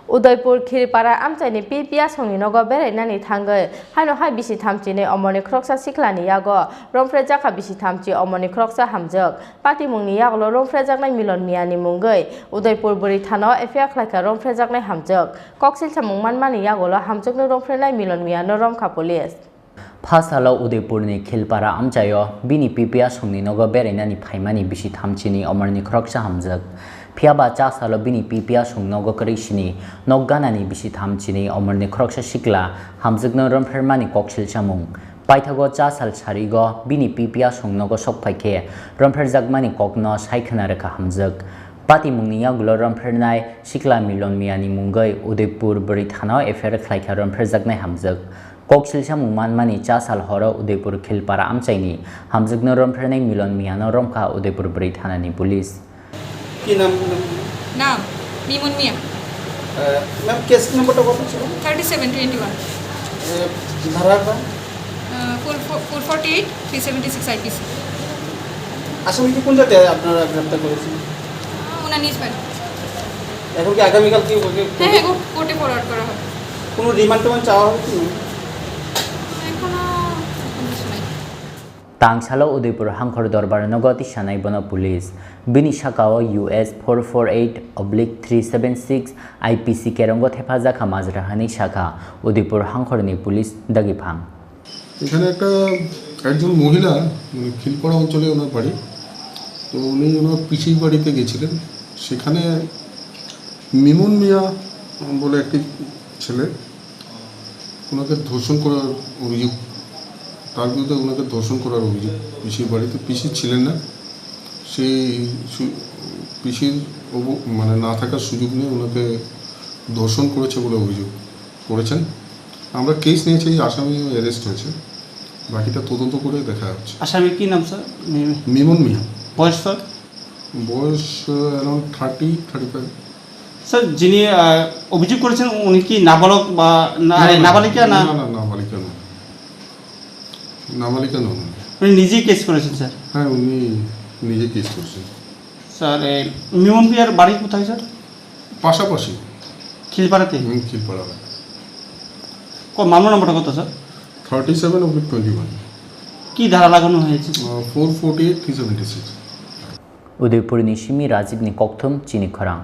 Udaipur Tripura Hamjwk PPA Songni Nogo Berenani Thangai Haino Hai Bisithamchinwi Omarni Khoroksa Siklani Yago Rompherejakha Bisithamchi Omarni Khoroksa Hamjwk Pati mungni Yago Rompherejakha Milon Miyani Mungai Udaipur Buri Thano Affair Khlaika Rompherejakha Hamjwk Koksilcha Mungmanmani Yago Hamjwk no Rompherenai Milon Miyano Romkha Police Phasalo Udaipurni Khilpara Amchayo Bini PPA Songni Nogo Berenani Phaimani Bisithamchini Omarni Khoroksa Hamjwk Phiaba cha salo bini PPA sungnogo karishini nogganani Bisithamchini Omarni Khoroksa Sikla Hamjwkno Romphermani koksil chamung paithago cha sal sarigo bini PPA sungnogo sokpaike Rompherejakmani kokno saikhana rekha Hamjwk Pati mungni yagulo Romphernai Sikla Milon Miyani mungai Udaipur Buri Thanao affair khlaika Rompherejaknai Hamjwk koksil chamung manmani cha sal horo Udaipur Khilpara Amchaini Hamjwkno Romphernai Milon Miyano romkha Udaipur Buri Thanani police नाम मीमुन मिया ma'am case number तो कौन सा 3721 धारा का 448 376 IPC आसामी की कौन जाते हैं আপনারা গ্রেফতার করেছেন 19 বার এখন কি আগামী কাল কি হ্যাঁ কোর্টে ফরওয়ার্ড করা হবে কোনো রিমান্ড টেমান্ড চাওয়া হবে কি এখনো কিছু নাই Tangsalo Udaipur Hangkhor Dorbar Nogoti Shanai Bono Police Bini Shakao US 448/376 IPC Kerongo Hephazakha Mazrahani Shakha Udaipur Hangkhor ni Police Dagipang এখানে একজন মহিলা খিলপাড়া অঞ্চলে ওনার বাড়ি তো উনি ওনার পিসির বাড়িতে গেছিলেন সেখানে মিমুন মিয়া বলে একটি ছেলে ওনাকে ধর্ষণ করার অভিযোগ তার বিরুদ্ধে ওনাকে ধর্ষণ করার অভিযোগ পিসির বাড়িতে পিসি ছিলেন না সেই পিসির মানে না থাকার সুযোগ নিয়ে ওনাকে ধর্ষণ করেছে বলে অভিযোগ করেছেন আমরা কেস নিয়েছি আসামি অ্যারেস্ট হয়েছে বাকিটা তদন্ত করে দেখা হচ্ছে আসামি কি নাম স্যার মিমন মিয়া বয়স স্যার বয়স অ্যারাউন্ড 30-35 স্যার যিনি অভিযোগ করেছেন উনি কি নাবালক বা নাবালিকা না না নাবালিকা নন নাবালিকা নন উনি নিজেই কেস করেছেন স্যার হ্যাঁ উনি নিজে কেস করেছেন স্যার মিমন মিয়ার বাড়ি কোথায় স্যার পাশাপাশি খিলপাড়াতে খিলপাড়া মামলা নম্বরটা কত স্যার 37/21 কি ধারা লাগানো হয়েছে 448/376 Udaipur ni Shimi Rajib ni Kokthum Chini Khorang